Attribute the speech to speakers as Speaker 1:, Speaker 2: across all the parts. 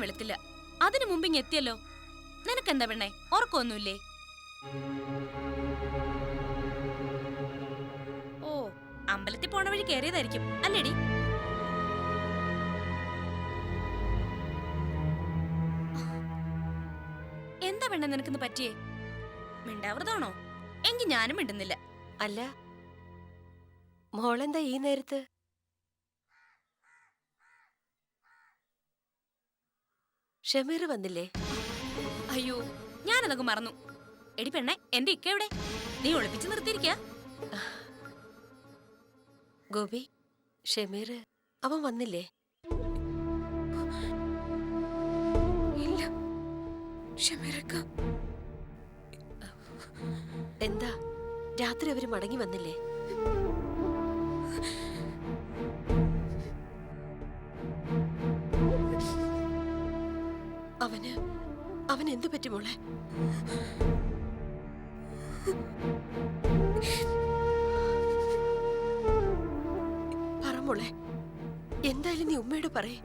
Speaker 1: വെളുത്തില്ല. അതിനു മുമ്പ് ഇങ്ങ് എത്തിയല്ലോ. നിനക്കെന്താ പെണ്ണെ, ഉറക്കമൊന്നുമില്ലേ? ഓ, അമ്പലത്തിൽ പോണ വഴി കയറിയതായിരിക്കും അല്ലേടി? എന്താ പെണ്ണെ നിനക്കിന്ന് പറ്റിയേ? മിണ്ടാവൃതാണോ? എങ്കി ഞാനും മിണ്ടുന്നില്ല.
Speaker 2: അല്ല, മോളെന്താ ഈ നേരത്ത്? ഷമീർ വന്നില്ലേ?
Speaker 1: അയ്യോ, ഞാനതൊക്കെ മറന്നു. എടി പെണ്ണെ, എന്റെ ഇക്ക എവിടെ? നീ ഒളിപ്പിച്ചു നിർത്തിയിരിക്ക?
Speaker 2: ഗോപി, ഷമീർ അവൻ വന്നില്ലേ?
Speaker 3: ഇല്ല ഷമീറക്ക.
Speaker 2: എന്താ രാത്രി അവര് മടങ്ങി വന്നില്ലേ? അവന് എന്തു പറ്റി മോളെ? പറ മോളെ, എന്തായാലും നീ ഉമ്മയോട് പറയേ.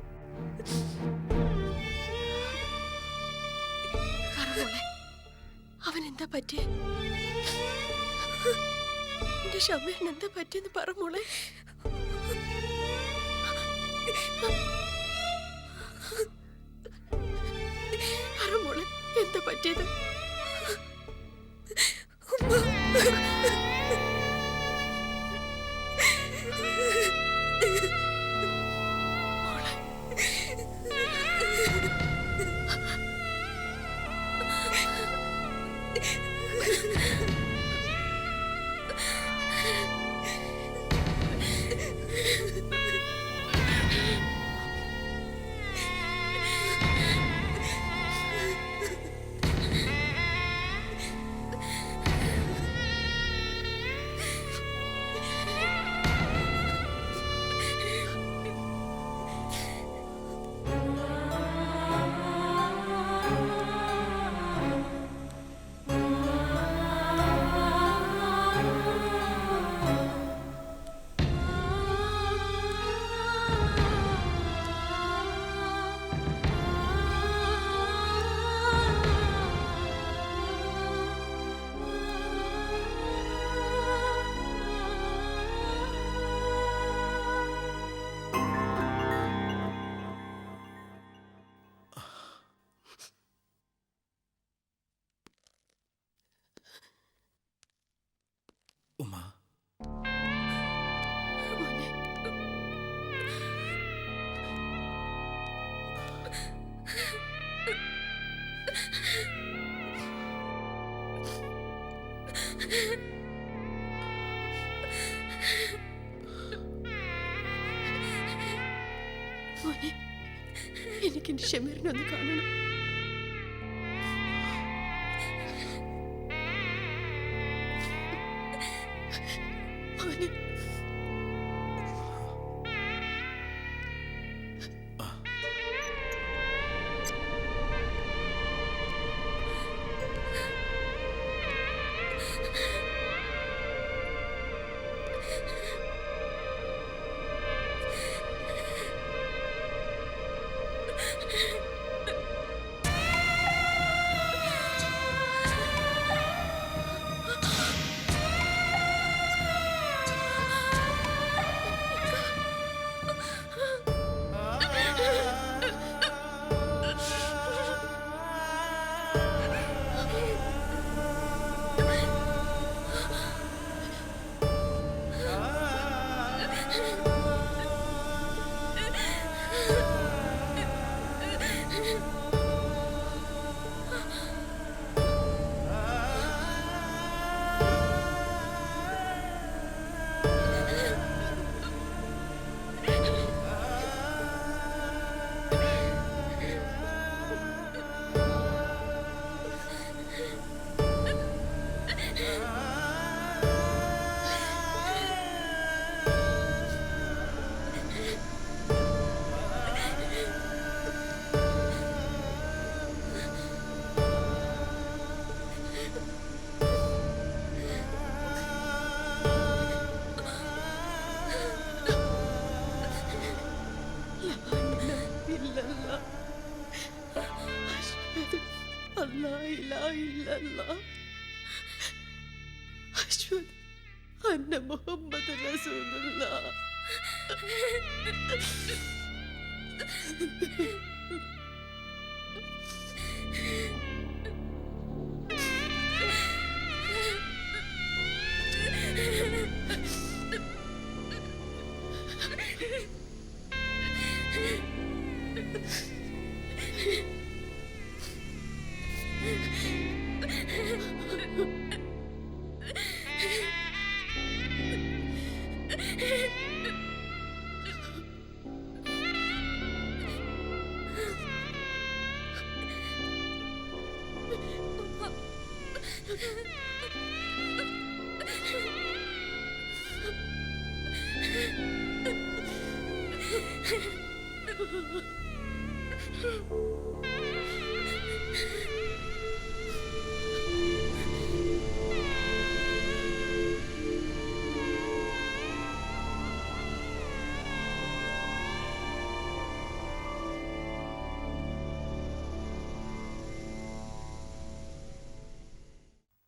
Speaker 2: പറ മോളെ, അവൻ എന്താ പറ്റിയേ? എന്റെ ഷമീറിന് എന്താ പറ്റിയെന്ന് പറ മോളെ. പറ മോളെ, എന്താ പറ്റിയത്?
Speaker 4: ഉമ്മ,
Speaker 2: എനിക്ക് എന്റെ ഷമീറിനെ ഒന്ന് കാണണം. لا إله إلا الله أشهد أن محمد رسول الله.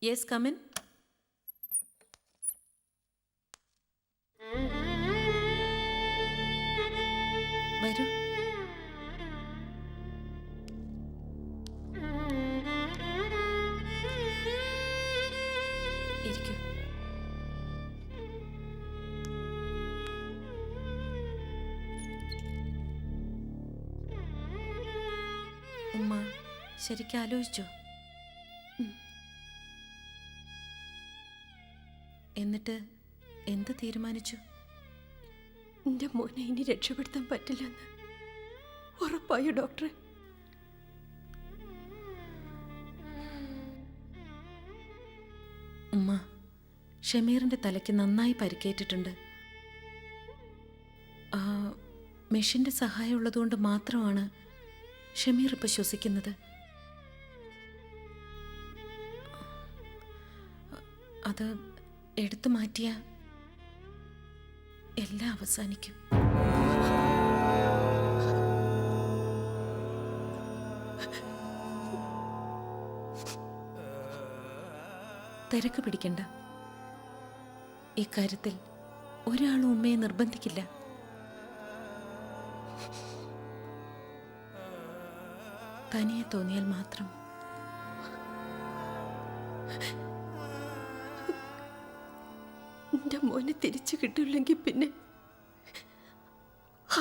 Speaker 4: Yes, come in. വരൂ. ഇരിക്കൂ. ഉമ്മ ശരിക്കും ആലോചിച്ചോ? എന്നിട്ട് എന്ത് തീരുമാനിച്ചു?
Speaker 2: എൻ്റെ മോനെ ഇനി രക്ഷപ്പെടുത്താൻ പറ്റില്ലെന്ന് ഉറപ്പായോ ഡോക്ടറെ?
Speaker 4: ഉമ്മ, ഷമീറിന്റെ തലയ്ക്ക് നന്നായി പരിക്കേറ്റിട്ടുണ്ട്. ആ മെഷീന്റെ സഹായം ഉള്ളതുകൊണ്ട് മാത്രമാണ് ഷമീർ ഇപ്പൊ ശ്വസിക്കുന്നത്. അത് എടുത്തു മാറ്റിയ എല്ലാം അവസാനിക്കും. തിരക്ക് പിടിക്കണ്ട. ഇക്കാര്യത്തിൽ ഒരാളും ഉമ്മയെ നിർബന്ധിക്കില്ല. തനിയെ തോന്നിയാൽ മാത്രം.
Speaker 2: എൻ്റെ മോനെ തിരിച്ചു കിട്ടില്ലെങ്കിൽ പിന്നെ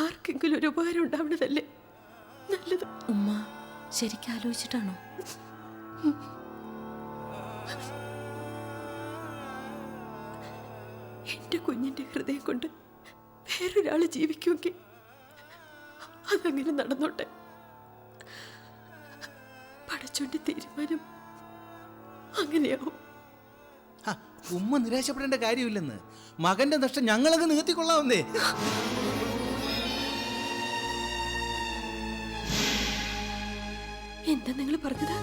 Speaker 2: ആർക്കെങ്കിലും ഒരു ഉപകാരം ഉണ്ടാവണതല്ലേ നല്ലത്.
Speaker 4: ഉമ്മ ശരിക്കും ആലോചിച്ചിട്ടാണോ?
Speaker 2: എൻ്റെ കുഞ്ഞിൻ്റെ ഹൃദയം കൊണ്ട് വേറൊരാൾ ജീവിക്കുമെങ്കിൽ അതങ്ങനെ നടന്നോട്ടെ. പടച്ചോന്റെ തീരുമാനം അങ്ങനെയാവും.
Speaker 5: ഉമ്മ നിരാശപ്പെടേണ്ട കാര്യമില്ലെന്ന്. മകന്റെ നഷ്ടം ഞങ്ങളൊക്കെ നികത്തിക്കൊള്ളാവുന്നേ.
Speaker 2: എന്താ നിങ്ങൾ പറഞ്ഞത്?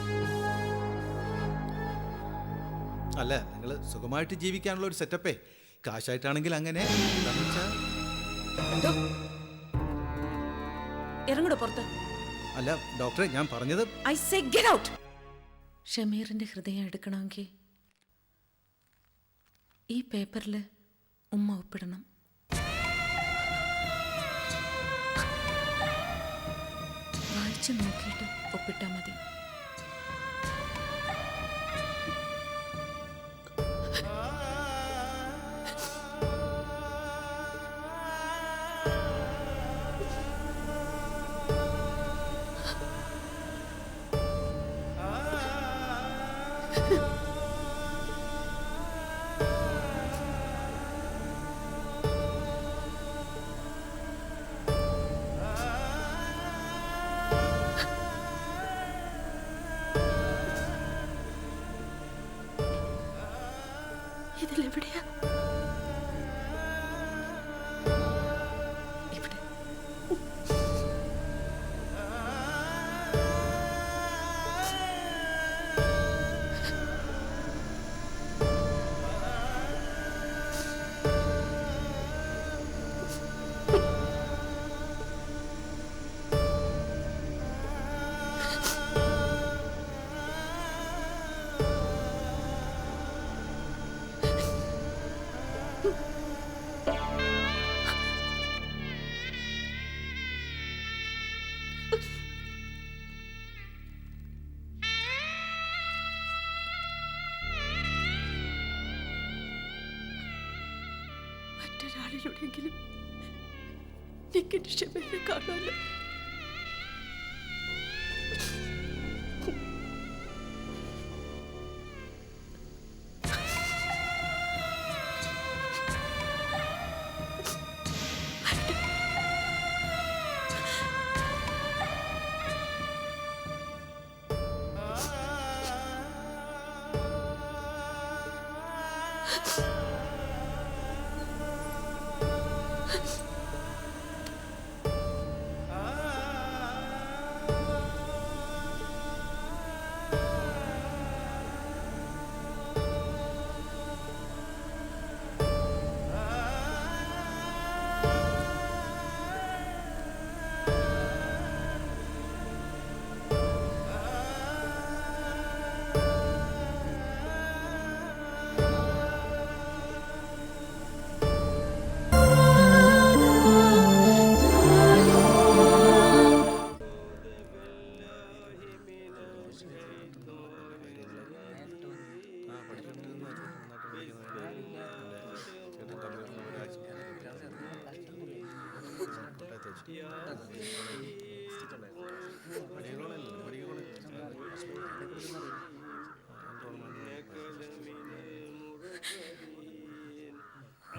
Speaker 5: അല്ല, നിങ്ങൾ സുഖമായിട്ട് ജീവിക്കാനുള്ള ഒരു സെറ്റപ്പേ. കാശായിട്ടാണെങ്കിൽ അങ്ങനെ.
Speaker 4: ഇറങ്ങടോ പുറത്ത്.
Speaker 5: അല്ല ഡോക്ടറെ, ഞാൻ പറഞ്ഞത്
Speaker 4: I say get out. ഷമീറിന്റെ ഹൃദയം എടുക്കണമെങ്കിൽ ഈ പേപ്പറിൽ ഉമ്മ ഒപ്പിടണം. വായിച്ചു നോക്കിയിട്ട് ഒപ്പിട്ടാൽ മതി.
Speaker 2: ഇതിലെവിടെയാ?
Speaker 4: ഇവിടെ.
Speaker 2: നാളിലൂടെങ്കിലും നിക്കിന്റെ ഷമീറിനെ കാണാമല്ലോ.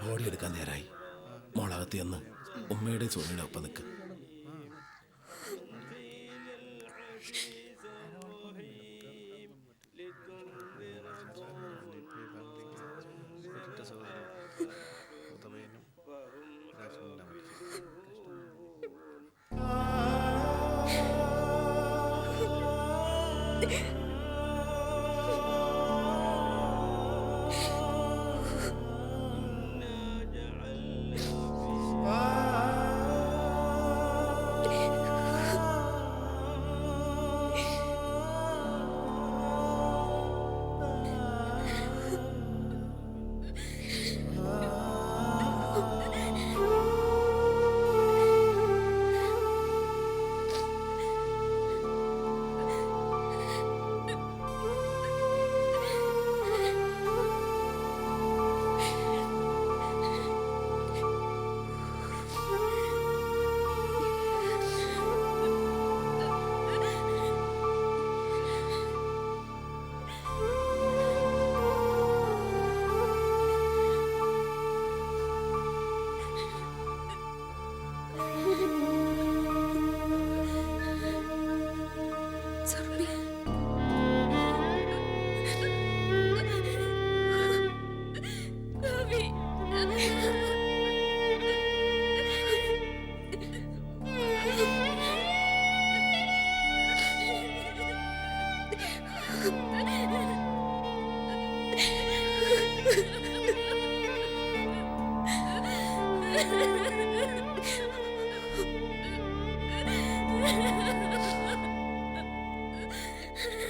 Speaker 6: ബോഡി എടുക്കാൻ നേരായി. മോളകത്ത് ചെന്ന് ഉമ്മയുടെ സോണിയുടെ ഒപ്പം നിൽക്ക്.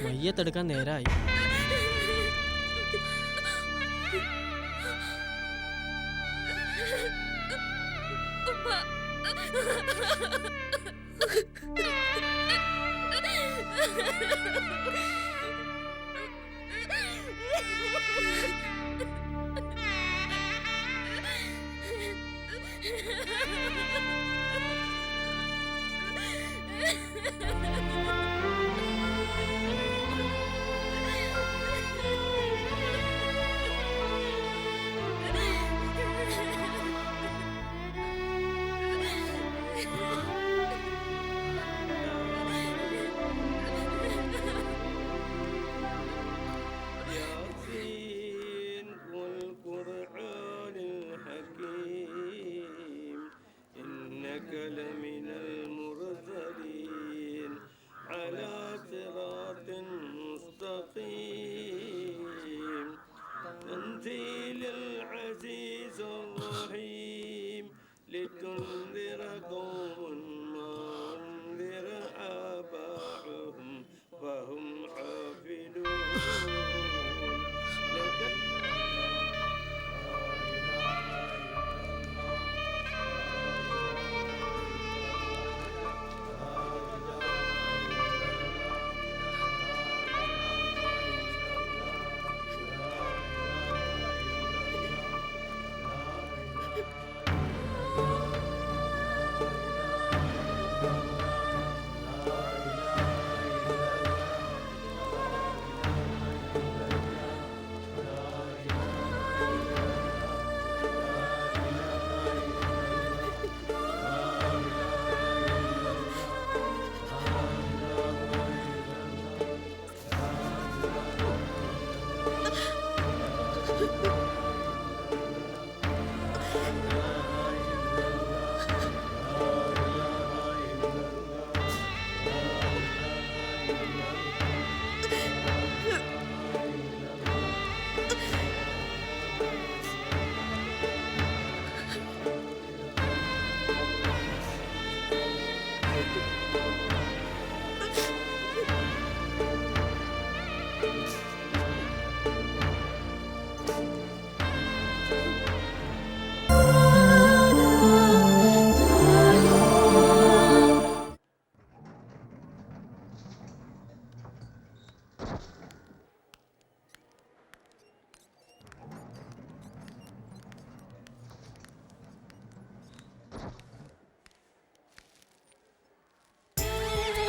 Speaker 7: മയ്യത്തെടുക്കാൻ നേരായി.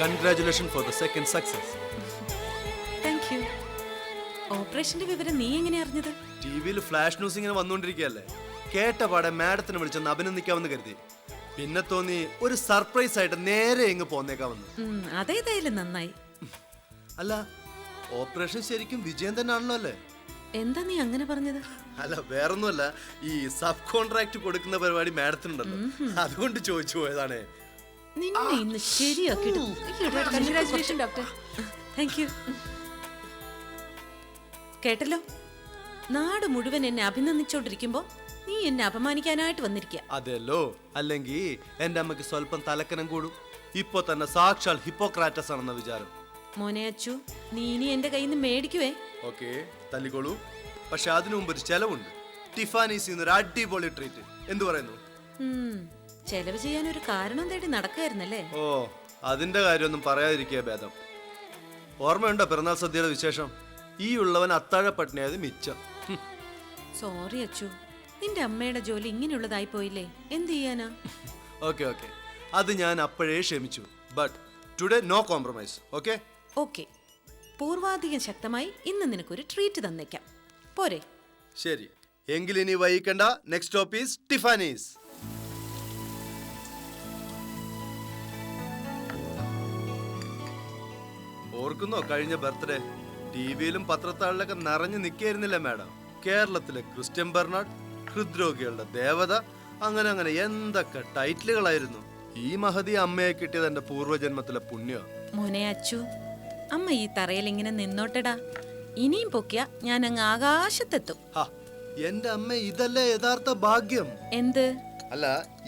Speaker 5: Congratulation for the second success.
Speaker 4: Thank you. ഓപ്പറേഷന്റെ വിവരം നീ എങ്ങനെ അറിഞ്ഞത്?
Speaker 5: ടി വിയിൽ ഫ്ലാഷ് ന്യൂസ് ഇങ്ങനെ വന്നുകൊണ്ടിരിക്കുകയല്ലേ, കേട്ട പാടെ മാഡത്തിനെ വിളിച്ചൊന്ന് അഭിനന്ദിക്കാമെന്ന് കരുതി. പിന്നെ തോന്നി ഒരു സർപ്രൈസ് ആയിട്ട് നേരെ ഇങ്ങ് പോന്നേക്കാമെന്ന്.
Speaker 4: അതേതായാലും നന്നായി.
Speaker 5: അല്ല, ഓപ്പറേഷൻ ശരിക്കും വിജയം തന്നെ ആണല്ലോ അല്ലേ?
Speaker 4: എന്താ നീ അങ്ങനെ പറഞ്ഞത്?
Speaker 5: അല്ല, വേറൊന്നുമല്ല, ഈ സബ് കോൺട്രാക്ട് കൊടുക്കുന്ന പരിപാടി മാഡത്തിനുണ്ടല്ലോ, അതുകൊണ്ട് ചോദിച്ചു പോയതാണേ.
Speaker 4: നിന്നെ ഇന്ന് ശരിയാക്കിയിട്ട്
Speaker 3: കൺഗ്രാറ്റുലേഷൻ ഡോക്ടർ.
Speaker 4: Thank you. കേട്ടല്ലോ, നാട് മുഴുവൻ എന്നെ അഭിനന്ദിച്ചോണ്ടിരിക്കുമ്പോ നീ എന്നെ അപമാനിക്കാനായിട്ട് വന്നിരിക്കുക.
Speaker 5: അതെല്ലോ, അല്ലെങ്കിൽ എന്റെ അമ്മയ്ക്ക് സ്വല്പം തലക്കനം കൂടും. ഇപ്പൊ തന്നെ സാക്ഷാൽ ഹിപ്പോക്രാറ്റസ് ആണെന്ന വിചാരം.
Speaker 4: മോനെ അച്ചു, നീ ഇനി എന്റെ കയ്യിൽ നിന്ന് മേടിക്കുവേ.
Speaker 5: ഓക്കെ, തല്ലിക്കോളൂ. പക്ഷെ അതിനു മുമ്പ് ഒരു ചെലവുണ്ട്. ടിഫാനീസിൽ ഒരു അടിപൊളി ട്രീറ്റ്. എന്തു പറയുന്നു?
Speaker 4: ചെലവ് ചെയ്യാൻ ഒരു കാരണം തേടി നടക്കായിരുന്നല്ലേ?
Speaker 5: ഓ, അതിന്റെ കാര്യമൊന്നും പറയാതിരിക്കുക ഭേദം. ഓർമ്മയുണ്ടോ പിറന്നാൾ സദ്യയുടെ വിശേഷം? ഈ ഉള്ളവൻ അത്താഴ പട്ടിണിയായത് മിച്ചം.
Speaker 4: സോറി അച്ചു, നിന്റെ അമ്മയുടെ ജോലി ഇങ്ങനെയുള്ളതായി പോയില്ലേ, എന്ത് ചെയ്യാനാ?
Speaker 5: ഓക്കെ ഓക്കെ, അത് ഞാൻ അപ്പോഴേ ക്ഷമിച്ചു. But today no compromise. Okay
Speaker 4: okay, പൂർവാധികം ശക്തമായി ഇന്ന് നിനക്കൊരു ട്രീറ്റ് തന്നേക്കാം, പോരെ?
Speaker 5: ശരി, എങ്കിലിനി വൈകിക്കണ്ട. Next stop is Tiffany's. ഓർക്കുന്നോ കഴിഞ്ഞ ബർത്ത്ഡേ? ടിവിയിലും പത്രത്താളിലൊക്കെ നിറഞ്ഞു നിൽക്കായിരുന്നില്ല മാഡം? കേരളത്തിലെ ക്രിസ്ത്യൻ ബെർണാഡ്, ഹൃദ്രോഗികളുടെ ദേവത, അങ്ങനെ അങ്ങനെ എന്തൊക്കെ ടൈറ്റിലുകളായിരുന്നു. ഈ മഹതി അമ്മയെ കിട്ടിയത് എന്റെ പൂർവ്വജന്മത്തിലെ പുണ്യം.
Speaker 4: മോനെ അച്ചു, അമ്മ ഈ തറയിൽ ഇങ്ങനെ നിന്നോട്ടെടാ. ഇനിയും പൊക്കിയ ഞാൻ അങ്ങ് ആകാശത്തെത്തും.
Speaker 5: എന്റെ അമ്മ, ഇതല്ലേ യഥാർത്ഥ ഭാഗ്യം?
Speaker 4: എന്ത്?
Speaker 5: അല്ല,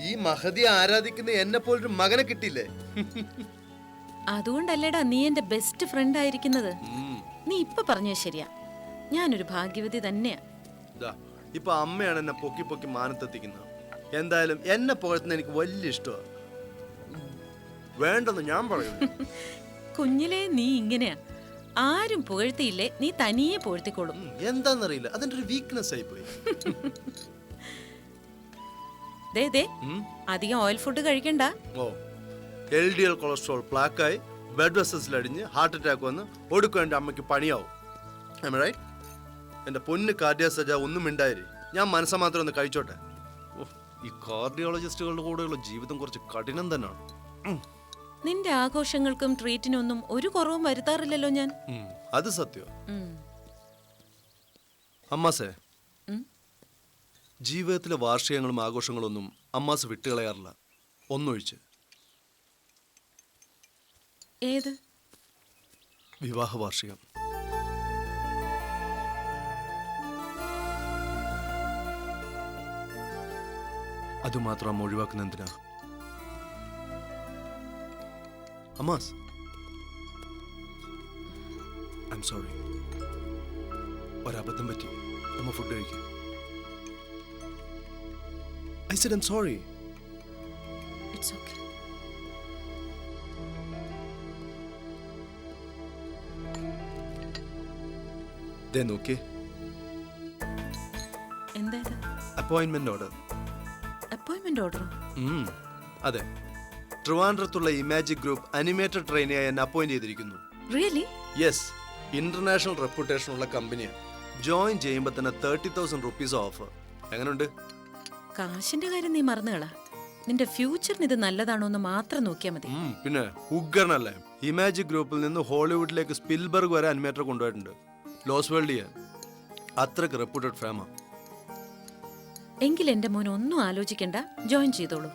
Speaker 5: ഈ മഹതി ആരാധിക്കുന്ന എന്നെ പോലൊരു മകനെ കിട്ടിയില്ലേ?
Speaker 4: അതുകൊണ്ടല്ലേടാ നീ എന്റെ ബെസ്റ്റ് ഫ്രണ്ട് ആയിരിക്കുന്നത്. നീ ഇപ്പൊ പറഞ്ഞത് ശരിയാ, ഞാനൊരു ഭാഗ്യവതി തന്നെയാ.
Speaker 5: ഇപ്പൊ അമ്മയാണ് എന്നെ പൊക്കി പൊക്കി മാനത്തെത്തിക്കുന്നത്. എന്തായാലും എന്നെ പുകഴ്ത്തുന്ന എനിക്ക് വലിയ ഇഷ്ടമാണ്. വേണ്ടെന്ന് ഞാൻ പറയുന്നു.
Speaker 4: കുഞ്ഞിലേ നീ ഇങ്ങനെയാ, ആരും പുകഴ്ത്തിയില്ലേ നീ തനിയെ പുകഴ്ത്തിക്കോളും.
Speaker 5: എന്താന്നറിയില്ല, അതിന്റെ ഒരു വീക്ക്നെസ് ആയി പോയി.
Speaker 4: ദേ അധികം ഓയിൽ ഫുഡ് കഴിക്കണ്ട.
Speaker 5: ഓ, LDL കൊളസ്ട്രോൾ പ്ലാക്കായി ബ്ലഡ് വെസൽസിൽ അടിഞ്ഞ് ഹാർട്ട് അറ്റാക്ക് വന്ന് ഒടുക്കും എൻ്റെ അമ്മയ്ക്ക് പണിയാവും. റൈറ്റ്? എൻ്റെ പൊന്ന് കാർഡിയാക് സർജൻ ഒന്നും മിണ്ടായിരി, ഞാൻ മനസ്സമാത്രം ഒന്ന് കഴിച്ചോട്ടെ. ഈ കാർഡിയോളജിസ്റ്റുകളുടെ കൂടെയുള്ള ജീവിതം കുറച്ച് കഠിനം തന്നെയാണ്.
Speaker 4: നിന്റെ ആഘോഷങ്ങൾക്കും ട്രീറ്റിനൊന്നും ഒരു കുറവും വരുത്താറില്ലല്ലോ ഞാൻ.
Speaker 5: അത് സത്യം. അമ്മാസേ, ജീവിതത്തിലെ വാർഷികങ്ങളും ആഘോഷങ്ങളൊന്നും അമ്മാസ് വിട്ടുകളയാറില്ല, ഒന്നൊഴിച്ച്.
Speaker 4: ഏത്?
Speaker 5: വിവാഹ വാർഷികം. അതുമാത്രം അമ്മ ഒഴിവാക്കുന്ന എന്തിനാ? Amma's, I am sorry. ഒരബദ്ധം പറ്റി. അമ്മ ഫുഡ് കഴിക്കും. I said I'm sorry.
Speaker 4: It's okay.
Speaker 5: ദേ നോക്കി,
Speaker 4: എന്താ ഇത്?
Speaker 5: Appointment order.
Speaker 4: അപ്പോയിന്റ്മെന്റ് ഓർഡറോ?
Speaker 5: അതെ, ട്രിവാൻഡ്രത്തുള്ള ഇമാജിക് ഗ്രൂപ്പ് അനിമേറ്റഡ് ട്രെയിനിയായി എന്നെ അപ്പോയിന്റ് ചെയ്തിരിക്കുന്നു.
Speaker 4: റിയലി?
Speaker 5: യെസ്, ഇന്റർനാഷണൽ റെപ്യൂട്ടേഷൻ ഉള്ള കമ്പനിയാണ്. ജോയിൻ ചെയ്യുമ്പോൾ തന്നെ 30,000 rupees ഓഫർ. എങ്ങനെയുണ്ട്?
Speaker 4: കാശിന്റെ കാര്യം നീ മറന്നുകളാ. നിന്റെ ഫ്യൂച്ചറിന് ഇത് നല്ലതാണോ എന്ന് മാത്രം നോക്കിയാൽ മതി.
Speaker 5: പിന്നെ ഉഗ്രനല്ലേ? ഇമാജിക് ഗ്രൂപ്പിൽ നിന്ന് ഹോളിവുഡിലേക്ക് സ്പിൽബർഗ് വരെ അനിമേറ്റർ കൊണ്ടുപോയിട്ടുണ്ട്. ലോസ് വേൾഡ് ചെയ്യാൻ. അത്രക്ക് റെപ്യൂട്ടഡ് ഫേമാ.
Speaker 4: എങ്കിൽ എന്റെ മോൻ ഒന്നും ആലോചിക്കണ്ട, ജോയിൻ ചെയ്തോളൂ.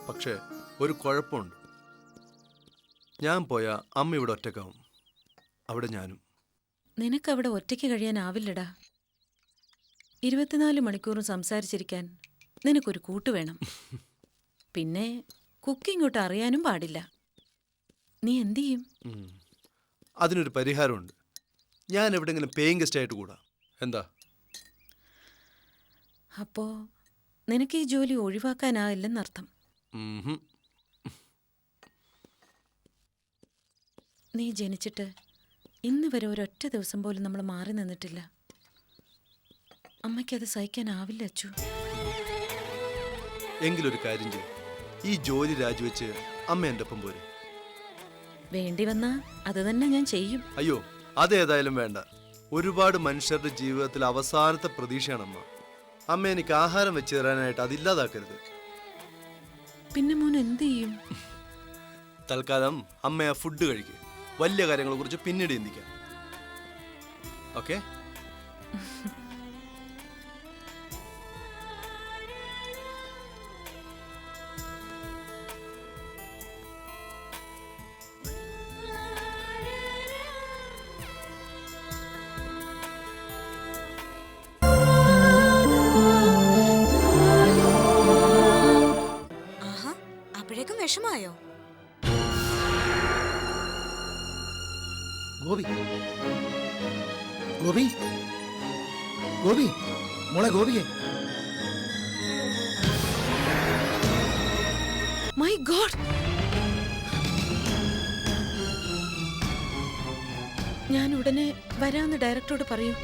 Speaker 5: പക്ഷേ ഒരു കുഴപ്പമുണ്ട്. ഞാൻ പോയാ അമ്മ ഇവിടെ ഒറ്റക്കാവും, അവിടെ ഞാനും.
Speaker 4: നിനക്കവിടെ ഒറ്റയ്ക്ക് കഴിയാനാവില്ലടാ. 24 മണിക്കൂറും സംസാരിച്ചിരിക്കാൻ നിനക്കൊരു കൂട്ട് വേണം. പിന്നെ കുക്കിങ്ങോട്ട് അറിയാനും പാടില്ല. നീ എന്തു ചെയ്യും?
Speaker 5: അതിനൊരു പരിഹാരമുണ്ട്. ഞാൻ എവിടെങ്കിലും പേയിങ് ഗസ്റ്റ് ആയിട്ട് കൂടാ. എന്താ?
Speaker 4: അപ്പോ നിനക്ക് ഈ ജോലി ഒഴിവാക്കാനാവില്ലെന്നർത്ഥം. നീ ജനിച്ചിട്ട് ഇന്ന് വരെ ഒരൊറ്റ ദിവസം പോലും നമ്മൾ മാറി നിന്നിട്ടില്ല. അമ്മയ്ക്കത് സഹിക്കാനാവില്ല അച്ചു.
Speaker 5: എങ്കിലൊരു കാര്യം ചെയ്യും, ഈ ജോലി രാജിവെച്ച് അമ്മ എൻ്റെ ഒപ്പം പോരെ.
Speaker 4: വേണ്ടി വന്നാ അത് തന്നെ ഞാൻ ചെയ്യും.
Speaker 5: അയ്യോ അതേതായാലും വേണ്ട. ഒരുപാട് മനുഷ്യരുടെ ജീവിതത്തിൽ അവസാനത്തെ പ്രതീക്ഷയാണ് അമ്മ. അമ്മ എനിക്ക് ആഹാരം വെച്ച് തരാനായിട്ട് അതില്ലാതാക്കരുത്.
Speaker 4: പിന്നെ മോൻ എന്ത് ചെയ്യും?
Speaker 5: തൽക്കാലം അമ്മ ആ ഫുഡ് കഴിക്കുക. വലിയ കാര്യങ്ങളെ കുറിച്ച് പിന്നീട് ചിന്തിക്കാം. ഓക്കെ?
Speaker 7: ആഹാ, അപ്പോഴേക്കും വിഷമായോ?
Speaker 6: ഗോപി ഗോപി ഗോപി മോളെ ഗോപിയെ
Speaker 4: മൈ ഗോഡ്, ഞാൻ ഉടനെ വരാമെന്ന് ഡയറക്ടറോട് പറയൂ.